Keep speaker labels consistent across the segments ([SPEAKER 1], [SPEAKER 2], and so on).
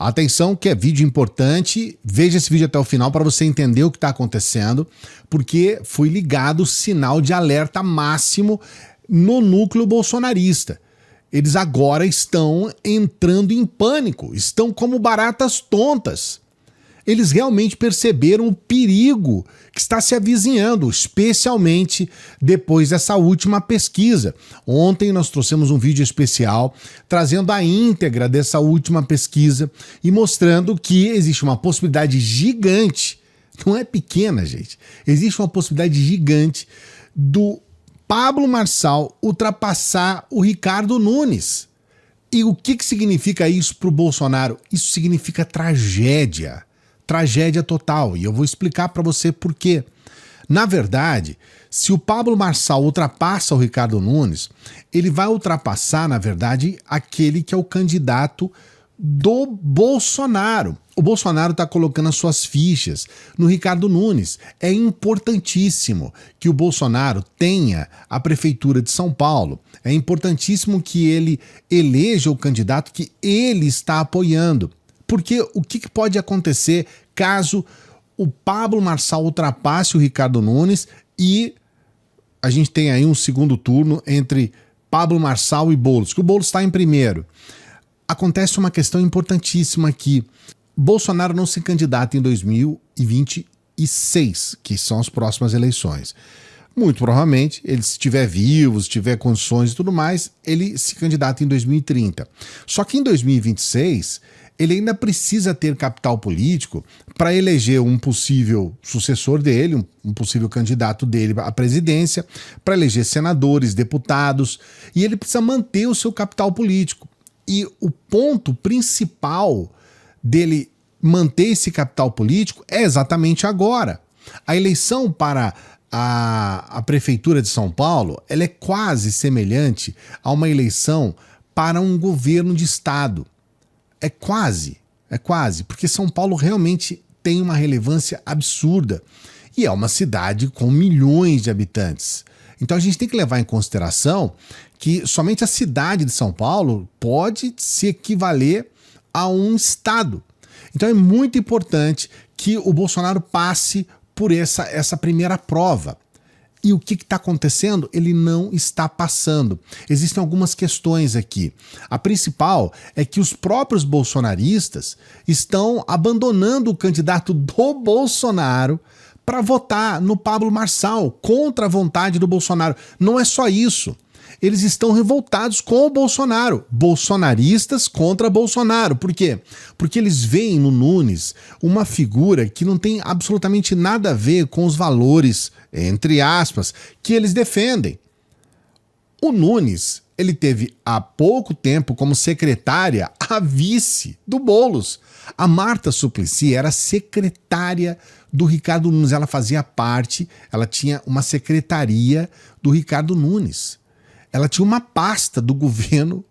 [SPEAKER 1] Atenção que é vídeo importante, veja esse vídeo até o final para você entender o que está acontecendo, porque foi ligado o sinal de alerta máximo no núcleo bolsonarista. Eles agora estão entrando em pânico, estão como baratas tontas. Eles realmente perceberam o perigo que está se avizinhando, especialmente depois dessa última pesquisa. Ontem nós trouxemos um vídeo especial trazendo a íntegra dessa última pesquisa e mostrando que existe uma possibilidade gigante, não é pequena, gente, existe uma possibilidade gigante do Pablo Marçal ultrapassar o Ricardo Nunes. E o que significa isso para o Bolsonaro? Isso significa tragédia. Tragédia total, e eu vou explicar para você por quê. Na verdade, se o Pablo Marçal ultrapassa o Ricardo Nunes, ele vai ultrapassar, na verdade, aquele que é o candidato do Bolsonaro. O Bolsonaro está colocando as suas fichas no Ricardo Nunes. É importantíssimo que o Bolsonaro tenha a prefeitura de São Paulo. É importantíssimo que ele eleja o candidato que ele está apoiando. Porque o que pode acontecer caso o Pablo Marçal ultrapasse o Ricardo Nunes e a gente tem aí um segundo turno entre Pablo Marçal e Boulos, que o Boulos está em primeiro. Acontece uma questão importantíssima aqui. Bolsonaro não se candidata em 2026, que são as próximas eleições. Muito provavelmente, ele se estiver vivo, se tiver condições e tudo mais, ele se candidata em 2030. Só que em 2026... ele ainda precisa ter capital político para eleger um possível sucessor dele, um possível candidato dele à presidência, para eleger senadores, deputados, e ele precisa manter o seu capital político. E o ponto principal dele manter esse capital político é exatamente agora. A eleição para a prefeitura de São Paulo, ela é quase semelhante a uma eleição para um governo de estado. É quase, porque São Paulo realmente tem uma relevância absurda e é uma cidade com milhões de habitantes. Então a gente tem que levar em consideração que somente a cidade de São Paulo pode se equivaler a um estado. Então é muito importante que o Bolsonaro passe por essa primeira prova. E o que está acontecendo? Ele não está passando. Existem algumas questões aqui. A principal é que os próprios bolsonaristas estão abandonando o candidato do Bolsonaro para votar no Pablo Marçal, contra a vontade do Bolsonaro. Não é só isso. Eles estão revoltados com o Bolsonaro. Bolsonaristas contra Bolsonaro. Por quê? Porque eles veem no Nunes uma figura que não tem absolutamente nada a ver com os valores, entre aspas, que eles defendem. O Nunes, ele teve há pouco tempo como secretária a vice do Boulos. A Marta Suplicy era secretária do Ricardo Nunes. Ela fazia parte, ela tinha uma secretaria do Ricardo Nunes. Ela tinha uma pasta do governo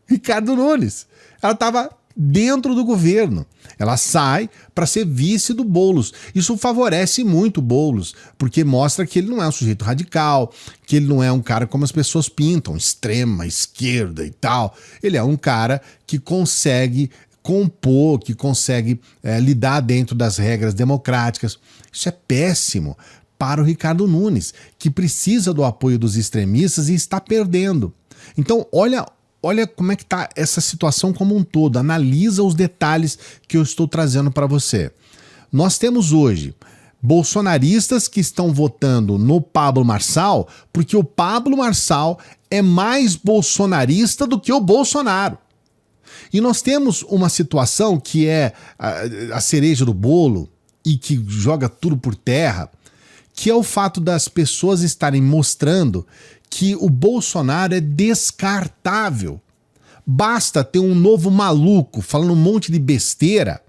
[SPEAKER 1] Ricardo Nunes. Ela estava dentro do governo. Ela sai para ser vice do Boulos. Isso favorece muito o Boulos, porque mostra que ele não é um sujeito radical, que ele não é um cara como as pessoas pintam, extrema, esquerda e tal. Ele é um cara que consegue compor, que consegue lidar dentro das regras democráticas. Isso é péssimo para o Ricardo Nunes, que precisa do apoio dos extremistas e está perdendo. Então, olha como é que está essa situação como um todo. Analisa os detalhes que eu estou trazendo para você. Nós temos hoje bolsonaristas que estão votando no Pablo Marçal porque o Pablo Marçal é mais bolsonarista do que o Bolsonaro. E nós temos uma situação que é a cereja do bolo e que joga tudo por terra, que é o fato das pessoas estarem mostrando que o Bolsonaro é descartável. Basta ter um novo maluco falando um monte de besteira,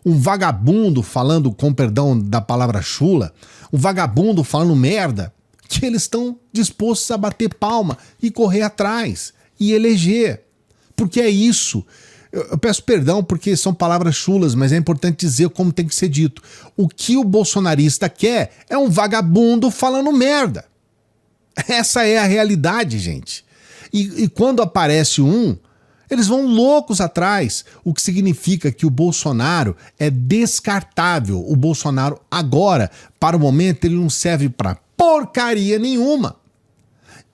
[SPEAKER 1] um vagabundo falando, com perdão da palavra chula, um vagabundo falando merda, que eles estão dispostos a bater palma e correr atrás e eleger. Porque é isso. Eu peço perdão porque são palavras chulas, mas é importante dizer como tem que ser dito. O que o bolsonarista quer é um vagabundo falando merda. Essa é a realidade, gente. E quando aparece um, Eles vão loucos atrás, o que significa que o Bolsonaro é descartável. O Bolsonaro agora, para o momento, ele não serve para porcaria nenhuma.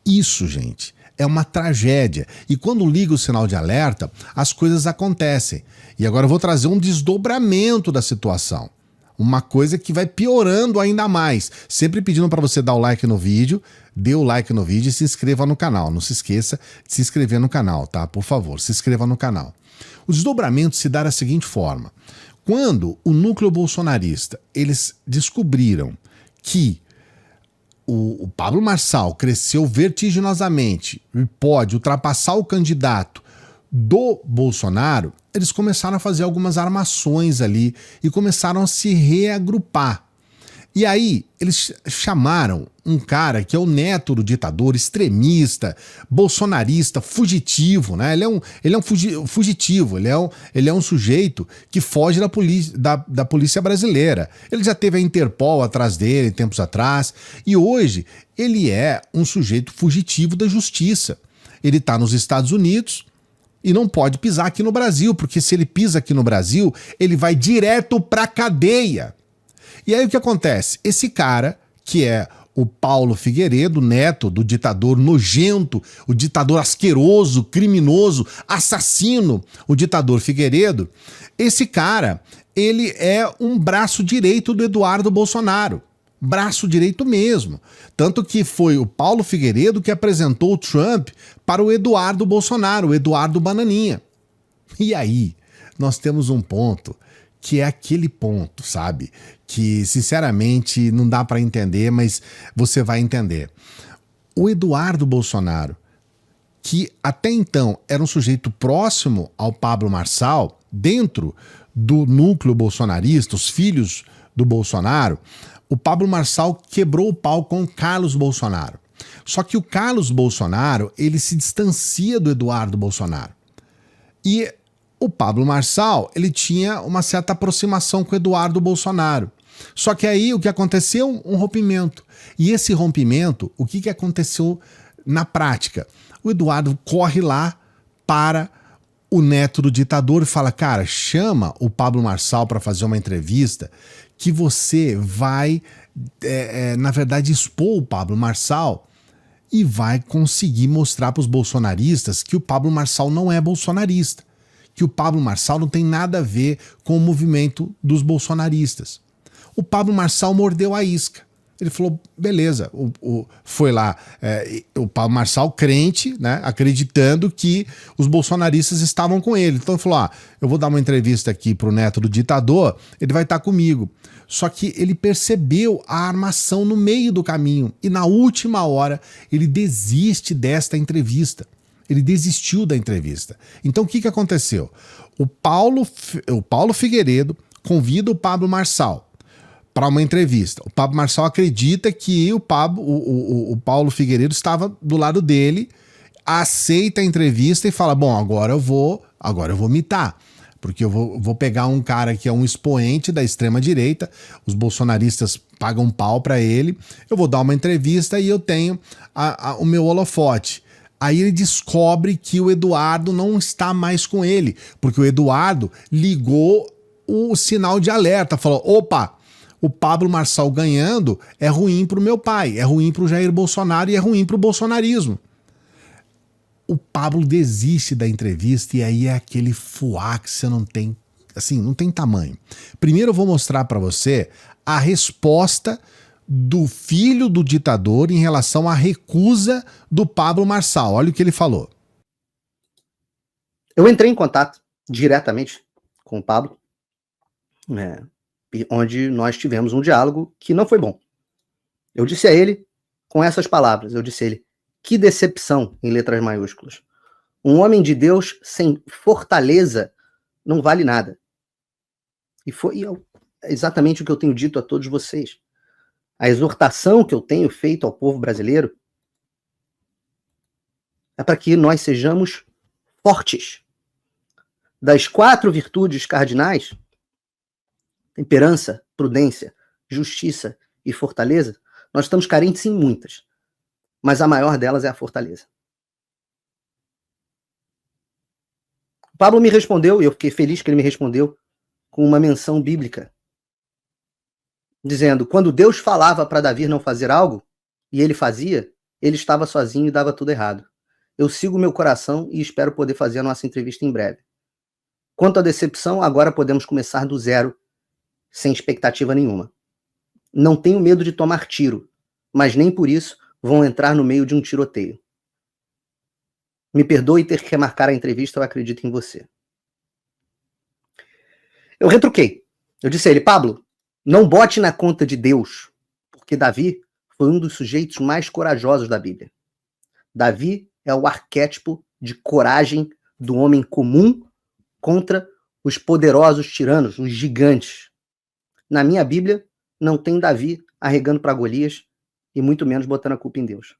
[SPEAKER 1] Isso, gente, é uma tragédia. E quando liga o sinal de alerta, as coisas acontecem. E agora eu vou trazer um desdobramento da situação. Uma coisa que vai piorando ainda mais. Sempre pedindo para você dar o like no vídeo, dê o like no vídeo e se inscreva no canal. Não se esqueça de se inscrever no canal, tá? Por favor, se inscreva no canal. O desdobramento se dá da seguinte forma. Quando o núcleo bolsonarista, eles descobriram que o Pablo Marçal cresceu vertiginosamente e pode ultrapassar o candidato do Bolsonaro, eles começaram a fazer algumas armações ali e começaram a se reagrupar. E aí, eles chamaram um cara que é o neto do ditador, extremista, bolsonarista, fugitivo, né? Ele é um fugitivo, ele é um sujeito que foge da polícia brasileira. Ele já teve a Interpol atrás dele tempos atrás, e hoje ele é um sujeito fugitivo da justiça. Ele está nos Estados Unidos e não pode pisar aqui no Brasil, porque se ele pisa aqui no Brasil, ele vai direto pra cadeia. E aí o que acontece? Esse cara, que é o Paulo Figueiredo, neto do ditador nojento, o ditador asqueroso, criminoso, assassino, o ditador Figueiredo, esse cara, ele é um braço direito do Eduardo Bolsonaro. Braço direito mesmo. Tanto que foi o Paulo Figueiredo que apresentou o Trump para o Eduardo Bolsonaro, o Eduardo Bananinha. E aí, nós temos um ponto que é aquele ponto, sabe? Que, sinceramente, não dá para entender, mas você vai entender. O Eduardo Bolsonaro, que até então era um sujeito próximo ao Pablo Marçal, dentro do núcleo bolsonarista, os filhos do Bolsonaro, o Pablo Marçal quebrou o pau com o Carlos Bolsonaro. Só que o Carlos Bolsonaro, ele se distancia do Eduardo Bolsonaro. E o Pablo Marçal, ele tinha uma certa aproximação com o Eduardo Bolsonaro. Só que aí o que aconteceu? Um rompimento. E esse rompimento, o que aconteceu na prática? O Eduardo corre lá para o neto do ditador e fala, cara, chama o Pablo Marçal para fazer uma entrevista que você vai, na verdade, expor o Pablo Marçal e vai conseguir mostrar para os bolsonaristas que o Pablo Marçal não é bolsonarista, que o Pablo Marçal não tem nada a ver com o movimento dos bolsonaristas. O Pablo Marçal mordeu a isca. Ele falou, beleza, foi lá, o Pablo Marçal crente, né, acreditando que os bolsonaristas estavam com ele. Então ele falou, eu vou dar uma entrevista aqui pro neto do ditador, ele vai estar comigo. Só que ele percebeu a armação no meio do caminho e na última hora ele desiste desta entrevista. Ele desistiu da entrevista. Então o que aconteceu? O Paulo Figueiredo convida o Pablo Marçal para uma entrevista. O Pablo Marçal acredita que o Paulo Figueiredo estava do lado dele, aceita a entrevista e fala, bom, agora eu vou mitar, porque eu vou pegar um cara que é um expoente da extrema-direita, os bolsonaristas pagam pau para ele, eu vou dar uma entrevista e eu tenho o meu holofote. Aí ele descobre que o Eduardo não está mais com ele, porque o Eduardo ligou o sinal de alerta, falou, opa, o Pablo Marçal ganhando é ruim para o meu pai, é ruim para o Jair Bolsonaro e é ruim para o bolsonarismo. O Pablo desiste da entrevista e aí é aquele fuá que você não tem, assim, não tem tamanho. Primeiro eu vou mostrar para você a resposta do filho do ditador em relação à recusa do Pablo Marçal. Olha o que ele falou.
[SPEAKER 2] Eu entrei em contato diretamente com o Pablo, onde nós tivemos um diálogo que não foi bom. Eu disse a ele, com essas palavras, eu disse a ele, que decepção, em letras maiúsculas. Um homem de Deus sem fortaleza não vale nada. E foi exatamente o que eu tenho dito a todos vocês. A exortação que eu tenho feito ao povo brasileiro é para que nós sejamos fortes. Das 4 virtudes cardinais, temperança, prudência, justiça e fortaleza, nós estamos carentes em muitas, mas a maior delas é a fortaleza. O Pablo me respondeu, e eu fiquei feliz que ele me respondeu, com uma menção bíblica, dizendo, quando Deus falava para Davi não fazer algo, e ele fazia, ele estava sozinho e dava tudo errado. Eu sigo meu coração e espero poder fazer a nossa entrevista em breve. Quanto à decepção, agora podemos começar do zero, sem expectativa nenhuma. Não tenho medo de tomar tiro, mas nem por isso vão entrar no meio de um tiroteio. Me perdoe ter que remarcar a entrevista, eu acredito em você. Eu retruquei. Eu disse a ele, Pablo, não bote na conta de Deus, porque Davi foi um dos sujeitos mais corajosos da Bíblia. Davi é o arquétipo de coragem do homem comum contra os poderosos tiranos, os gigantes. Na minha Bíblia, não tem Davi arregando para Golias e muito menos botando a culpa em Deus.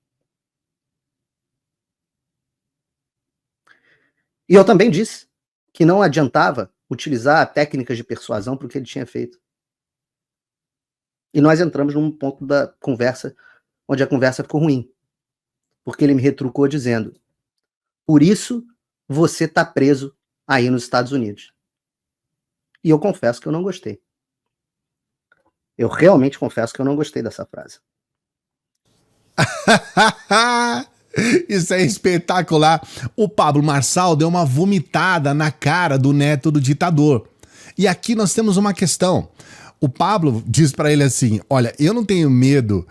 [SPEAKER 2] E eu também disse que não adiantava utilizar técnicas de persuasão para o que ele tinha feito. E nós entramos num ponto da conversa onde a conversa ficou ruim. Porque ele me retrucou dizendo, por isso você está preso aí nos Estados Unidos. E eu confesso que eu não gostei. Eu realmente confesso que eu não gostei dessa frase.
[SPEAKER 1] Isso é espetacular. O Pablo Marçal deu uma vomitada na cara do neto do ditador. E aqui nós temos uma questão. O Pablo diz pra ele assim, olha, eu não tenho medo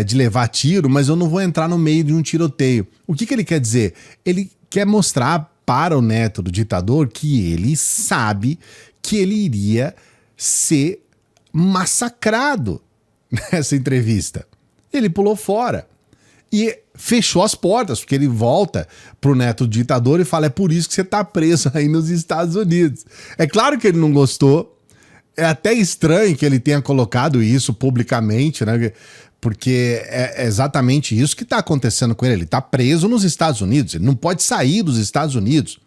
[SPEAKER 1] de levar tiro, mas eu não vou entrar no meio de um tiroteio. O que ele quer dizer? Ele quer mostrar para o neto do ditador que ele sabe que ele iria ser massacrado nessa entrevista. Ele pulou fora e fechou as portas, porque ele volta pro neto do ditador e fala, é por isso que você tá preso aí nos Estados Unidos. É claro que ele não gostou, é até estranho que ele tenha colocado isso publicamente, né? Porque é exatamente isso que tá acontecendo com ele. Ele tá preso nos Estados Unidos, ele não pode sair dos Estados Unidos.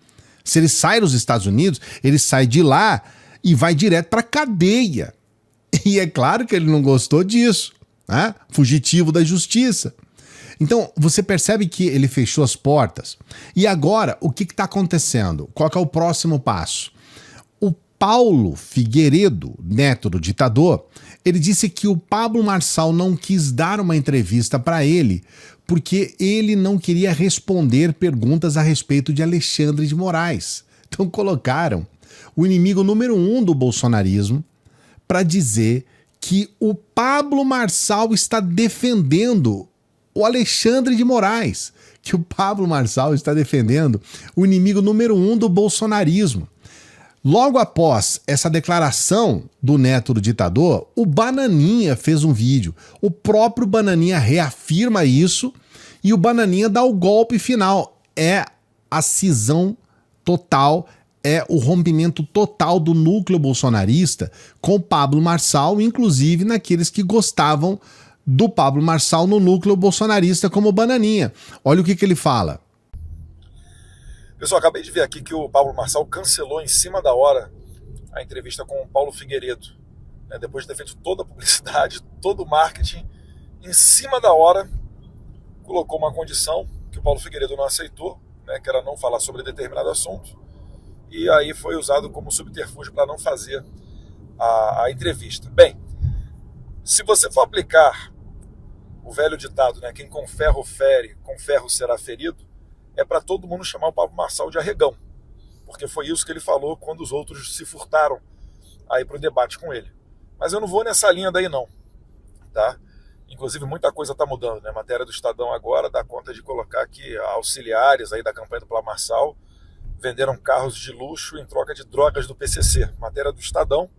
[SPEAKER 1] Se ele sai dos Estados Unidos, ele sai de lá e vai direto pra cadeia. E é claro que ele não gostou disso, né? Fugitivo da justiça. Então, você percebe que ele fechou as portas. E agora, o que está acontecendo? Qual que é o próximo passo? O Paulo Figueiredo, neto do ditador, ele disse que o Pablo Marçal não quis dar uma entrevista para ele porque ele não queria responder perguntas a respeito de Alexandre de Moraes. Então colocaram o inimigo número 1 do bolsonarismo para dizer que o Pablo Marçal está defendendo o Alexandre de Moraes, que o Pablo Marçal está defendendo o inimigo número 1 do bolsonarismo. Logo após essa declaração do neto do ditador, o Bananinha fez um vídeo. O próprio Bananinha reafirma isso e o Bananinha dá o golpe final. É a cisão total, é o rompimento total do núcleo bolsonarista com o Pablo Marçal, inclusive naqueles que gostavam do Pablo Marçal no núcleo bolsonarista como Bananinha. Olha o que ele fala.
[SPEAKER 3] Pessoal, acabei de ver aqui que o Pablo Marçal cancelou em cima da hora a entrevista com o Paulo Figueiredo, né, depois de ter feito toda a publicidade, todo o marketing, em cima da hora colocou uma condição que o Paulo Figueiredo não aceitou, né, que era não falar sobre determinado assunto, e aí foi usado como subterfúgio para não fazer a entrevista. Bem, se você for aplicar o velho ditado, né, quem com ferro fere, com ferro será ferido, é para todo mundo chamar o Pablo Marçal de arregão, porque foi isso que ele falou quando os outros se furtaram aí para o debate com ele. Mas eu não vou nessa linha daí não, tá? Inclusive muita coisa está mudando, né? A matéria do Estadão agora dá conta de colocar que auxiliares aí da campanha do Pablo Marçal venderam carros de luxo em troca de drogas do PCC. Matéria do Estadão,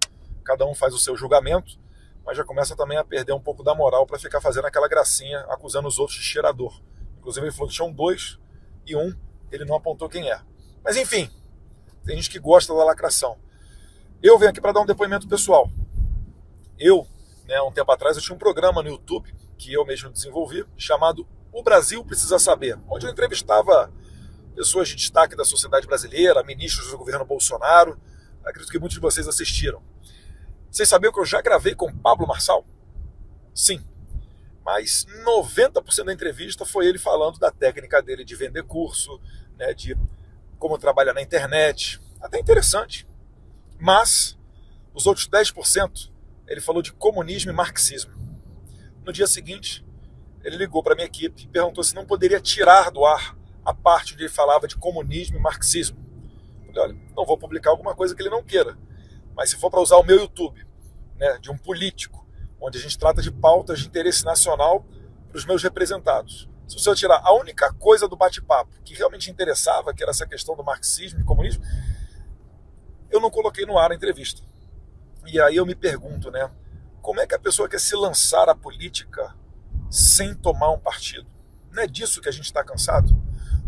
[SPEAKER 3] cada um faz o seu julgamento, mas já começa também a perder um pouco da moral para ficar fazendo aquela gracinha, acusando os outros de cheirador. Inclusive ele falou que tinham 2 e ele não apontou quem é. Mas enfim, tem gente que gosta da lacração. Eu venho aqui para dar um depoimento pessoal. Eu, né, um tempo atrás, eu tinha um programa no YouTube que eu mesmo desenvolvi, chamado O Brasil Precisa Saber, onde eu entrevistava pessoas de destaque da sociedade brasileira, ministros do governo Bolsonaro. Acredito que muitos de vocês assistiram. Vocês sabiam que eu já gravei com Pablo Marçal? Sim. Mas 90% da entrevista foi ele falando da técnica dele de vender curso, né, de como trabalha na internet, até interessante. Mas os outros 10%, ele falou de comunismo e marxismo. No dia seguinte, ele ligou para a minha equipe e perguntou se não poderia tirar do ar a parte onde ele falava de comunismo e marxismo. Eu falei, olha, não vou publicar alguma coisa que ele não queira, mas se for para usar o meu YouTube, né, de um político, onde a gente trata de pautas de interesse nacional para os meus representados, se você tirar a única coisa do bate-papo que realmente interessava, que era essa questão do marxismo e comunismo, eu não coloquei no ar a entrevista. E aí eu me pergunto, né, como é que a pessoa quer se lançar à política sem tomar um partido? Não é disso que a gente está cansado?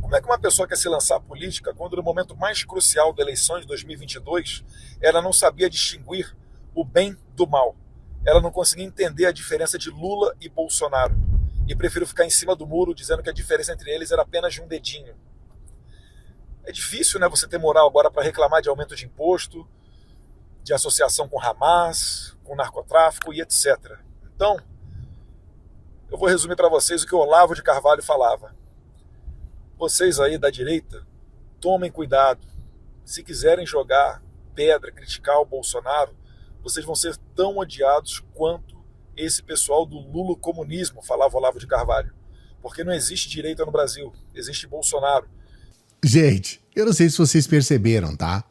[SPEAKER 3] Como é que uma pessoa quer se lançar à política quando no momento mais crucial da eleição de 2022 ela não sabia distinguir o bem do mal? Ela não conseguia entender a diferença de Lula e Bolsonaro e prefiro ficar em cima do muro dizendo que a diferença entre eles era apenas de um dedinho. É difícil, né, você ter moral agora para reclamar de aumento de imposto, de associação com Hamas, com narcotráfico e etc. Então, eu vou resumir para vocês o que o Olavo de Carvalho falava. Vocês aí da direita, tomem cuidado. Se quiserem jogar pedra, criticar o Bolsonaro, vocês vão ser tão odiados quanto esse pessoal do lulocomunismo, falava o Olavo de Carvalho. Porque não existe direita no Brasil, existe Bolsonaro.
[SPEAKER 1] Gente, eu não sei se vocês perceberam, tá?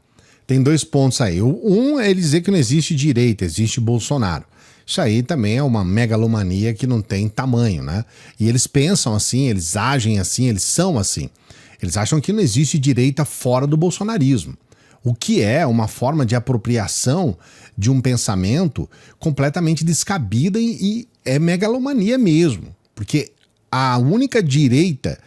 [SPEAKER 1] Tem 2 pontos aí. Um é ele dizer que não existe direita, existe Bolsonaro. Isso aí também é uma megalomania que não tem tamanho, né? E eles pensam assim, eles agem assim, eles são assim. Eles acham que não existe direita fora do bolsonarismo. O que é uma forma de apropriação de um pensamento completamente descabida e é megalomania mesmo. Porque a única direita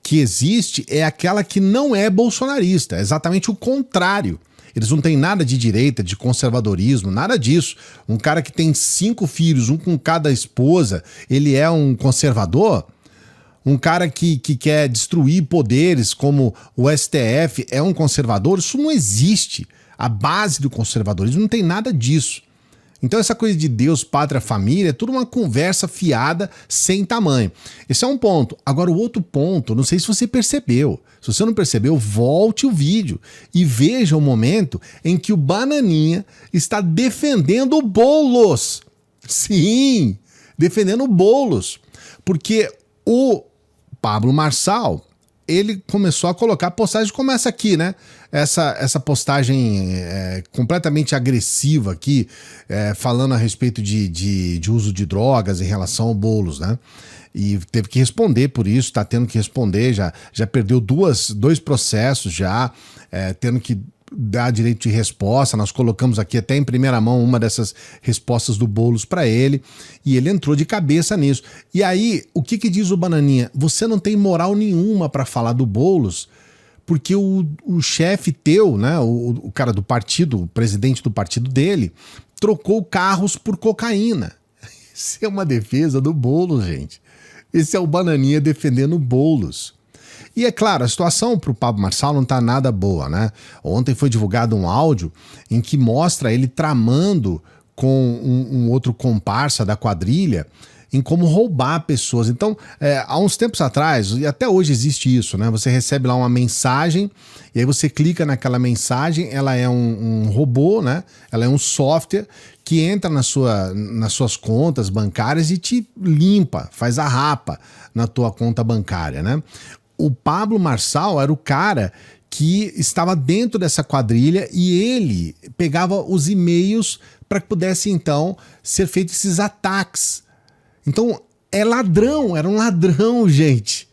[SPEAKER 1] que existe é aquela que não é bolsonarista, é exatamente o contrário. Eles não têm nada de direita, de conservadorismo, nada disso. Um cara que tem 5 filhos, um com cada esposa, ele é um conservador? Um cara que quer destruir poderes como o STF é um conservador? Isso não existe. A base do conservadorismo não tem nada disso. Então essa coisa de Deus, pátria, família é tudo uma conversa fiada sem tamanho. Esse é um ponto. Agora o outro ponto, não sei se você percebeu. Se você não percebeu, volte o vídeo e veja o momento em que o Bananinha está defendendo o Boulos. Sim, defendendo o Boulos. Porque o Pablo Marçal, ele começou a colocar postagens como essa aqui, né? Essa postagem completamente agressiva aqui, falando a respeito de uso de drogas em relação ao Boulos, né? E teve que responder por isso, tá tendo que responder, já perdeu 2 processos já, tendo que dar direito de resposta. Nós colocamos aqui até em primeira mão uma dessas respostas do Boulos para ele, e ele entrou de cabeça nisso. E aí, o que diz o Bananinha? Você não tem moral nenhuma para falar do Boulos, porque o chefe teu, né, o cara do partido, o presidente do partido dele, trocou carros por cocaína. Isso é uma defesa do Boulos, gente. Esse é o Bananinha defendendo o Boulos. E é claro, a situação para o Pablo Marçal não está nada boa, né? Ontem foi divulgado um áudio em que mostra ele tramando com um outro comparsa da quadrilha em como roubar pessoas. Então, há uns tempos atrás, e até hoje existe isso, né? Você recebe lá uma mensagem, e aí você clica naquela mensagem, ela é um robô, né? Ela é um software que entra nas suas contas bancárias e te limpa, faz a rapa na tua conta bancária, né? O Pablo Marçal era o cara que estava dentro dessa quadrilha e ele pegava os e-mails para que pudesse, então, ser feitos esses ataques. Então, era um ladrão, gente.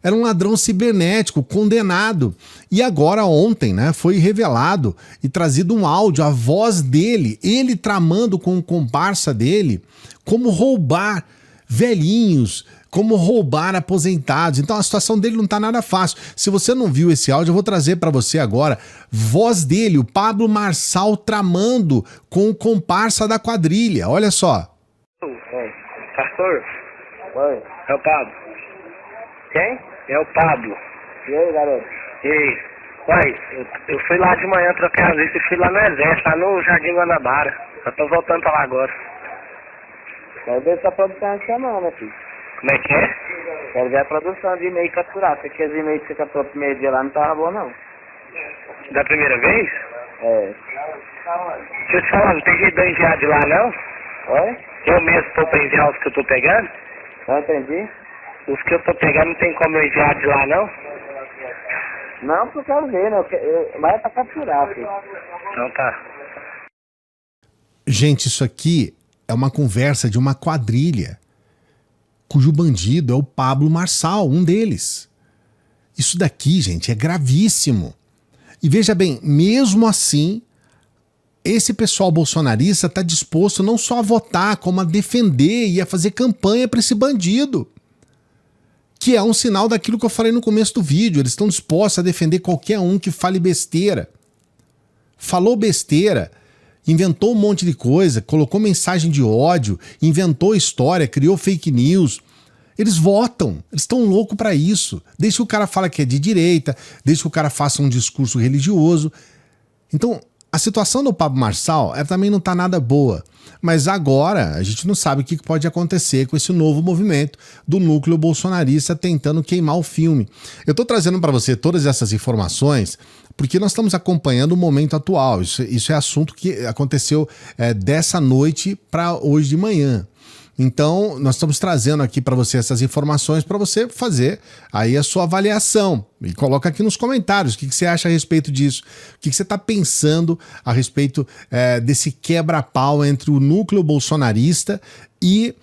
[SPEAKER 1] Era um ladrão cibernético, condenado. E agora, ontem, né, foi revelado e trazido um áudio, a voz dele, ele tramando com o comparsa dele, como roubar velhinhos, como roubar aposentados. Então a situação dele não tá nada fácil. Se você não viu esse áudio, eu vou trazer para você agora. Voz dele, o Pablo Marçal tramando com o comparsa da quadrilha. Olha só.
[SPEAKER 4] Pastor?
[SPEAKER 5] Oi.
[SPEAKER 4] É o Pablo.
[SPEAKER 5] Quem?
[SPEAKER 4] É o Pablo.
[SPEAKER 5] E aí, garoto?
[SPEAKER 4] E aí? Pai, eu fui lá de manhã trocar a lista e fui lá no Exército, lá no Jardim Guanabara. Eu tô voltando pra lá agora.
[SPEAKER 5] Quero ver essa produção essa não, meu filho.
[SPEAKER 4] Como é que é?
[SPEAKER 5] Quero ver a produção de e-mail capturado. Porque os e-mails que você capturou no primeiro dia lá não tava bom, não.
[SPEAKER 4] Da primeira vez?
[SPEAKER 5] É.
[SPEAKER 4] Deixa eu te falar, não tem jeito de eu enviar de lá, não?
[SPEAKER 5] Oi?
[SPEAKER 4] Eu mesmo tô pra enviar os que eu tô pegando?
[SPEAKER 5] Não entendi?
[SPEAKER 4] Os que eu tô pegando não tem como eu enviar de lá, não?
[SPEAKER 5] Não, porque eu quero ver, né? Mas é pra capturar, filho.
[SPEAKER 4] Então tá.
[SPEAKER 1] Gente, isso aqui é uma conversa de uma quadrilha, cujo bandido é o Pablo Marçal, um deles. Isso daqui, gente, é gravíssimo. E veja bem, mesmo assim, esse pessoal bolsonarista está disposto não só a votar, como a defender e a fazer campanha para esse bandido. Que é um sinal daquilo que eu falei no começo do vídeo. Eles estão dispostos a defender qualquer um que fale besteira. Falou besteira, inventou um monte de coisa, colocou mensagem de ódio, inventou história, criou fake news. Eles votam, eles estão loucos para isso. Desde que o cara fala que é de direita, desde que o cara faça um discurso religioso. Então, a situação do Pablo Marçal ela também não está nada boa. Mas agora a gente não sabe o que pode acontecer com esse novo movimento do núcleo bolsonarista tentando queimar o filme. Eu estou trazendo para você todas essas informações porque nós estamos acompanhando o momento atual. Isso é assunto que aconteceu dessa noite para hoje de manhã. Então, nós estamos trazendo aqui para você essas informações para você fazer aí a sua avaliação. E coloca aqui nos comentários o que você acha a respeito disso. O que você está pensando a respeito desse quebra-pau entre o núcleo bolsonarista e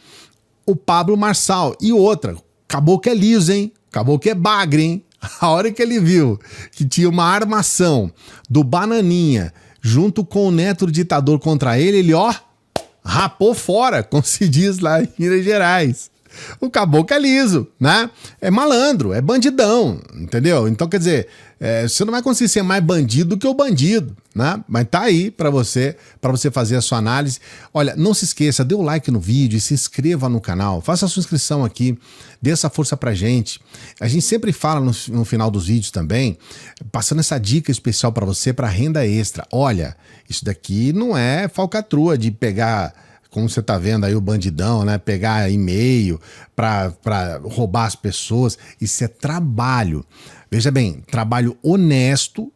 [SPEAKER 1] o Pablo Marçal. E outra, acabou que é liso, hein? Acabou que é bagre, hein? A hora que ele viu que tinha uma armação do Bananinha junto com o neto do ditador contra ele, rapou fora, como se diz lá em Minas Gerais. O caboclo é liso, né? É malandro, é bandidão, entendeu? Então, quer dizer, você não vai conseguir ser mais bandido do que o bandido, né? Mas tá aí para você fazer a sua análise. Olha, não se esqueça, dê o like no vídeo e se inscreva no canal. Faça a sua inscrição aqui, dê essa força pra gente. A gente sempre fala no final dos vídeos também, passando essa dica especial para você para renda extra. Olha, isso daqui não é falcatrua de pegar, como você tá vendo aí o bandidão, né? Pegar e-mail para roubar as pessoas. Isso é trabalho. Veja bem, trabalho honesto,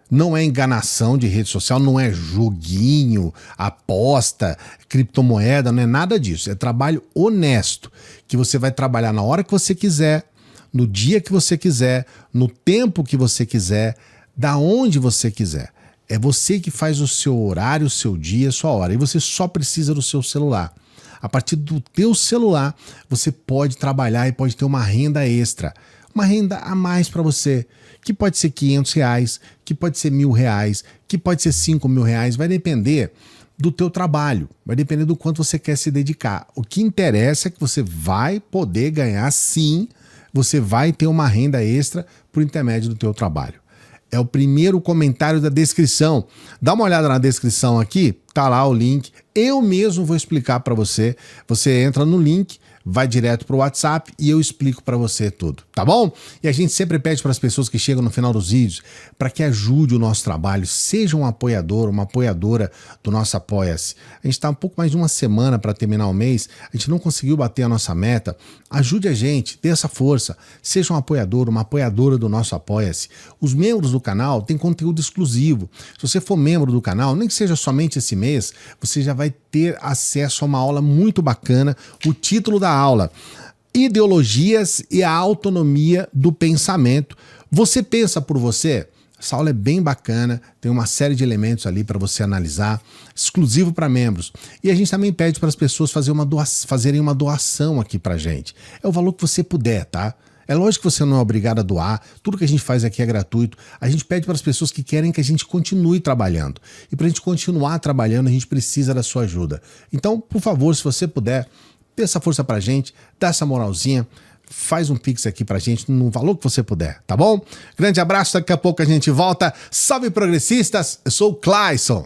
[SPEAKER 1] não é enganação de rede social, não é joguinho, aposta, criptomoeda, não é nada disso. É trabalho honesto, que você vai trabalhar na hora que você quiser, no dia que você quiser, no tempo que você quiser, da onde você quiser. É você que faz o seu horário, o seu dia, a sua hora. E você só precisa do seu celular. A partir do teu celular, você pode trabalhar e pode ter uma renda extra. Uma renda a mais para você. Que pode ser R$500, que pode ser R$1.000, que pode ser R$5.000. Vai depender do teu trabalho. Vai depender do quanto você quer se dedicar. O que interessa é que você vai poder ganhar sim. Você vai ter uma renda extra por intermédio do teu trabalho. É o primeiro comentário da descrição. Dá uma olhada na descrição aqui, tá lá o link. Eu mesmo vou explicar para você. Você entra no link, vai direto pro WhatsApp e eu explico para você tudo, tá bom? E a gente sempre pede para as pessoas que chegam no final dos vídeos para que ajude o nosso trabalho, seja um apoiador, uma apoiadora do nosso Apoia-se. A gente está um pouco mais de uma semana para terminar o mês, a gente não conseguiu bater a nossa meta. Ajude a gente, dê essa força, seja um apoiador, uma apoiadora do nosso Apoia-se. Os membros do canal têm conteúdo exclusivo. Se você for membro do canal, nem que seja somente esse mês, você já vai ter acesso a uma aula muito bacana. O título da aula: Ideologias e a Autonomia do Pensamento. Você pensa por você? Essa aula é bem bacana, tem uma série de elementos ali para você analisar, exclusivo para membros. E a gente também pede para as pessoas fazerem uma doação aqui para gente. É o valor que você puder, tá? É lógico que você não é obrigado a doar, tudo que a gente faz aqui é gratuito. A gente pede para as pessoas que querem que a gente continue trabalhando. E para a gente continuar trabalhando, a gente precisa da sua ajuda. Então, por favor, se você puder, dê essa força pra gente, dá essa moralzinha, faz um pix aqui pra gente no valor que você puder, tá bom? Grande abraço, daqui a pouco a gente volta. Salve progressistas, eu sou o Clayson.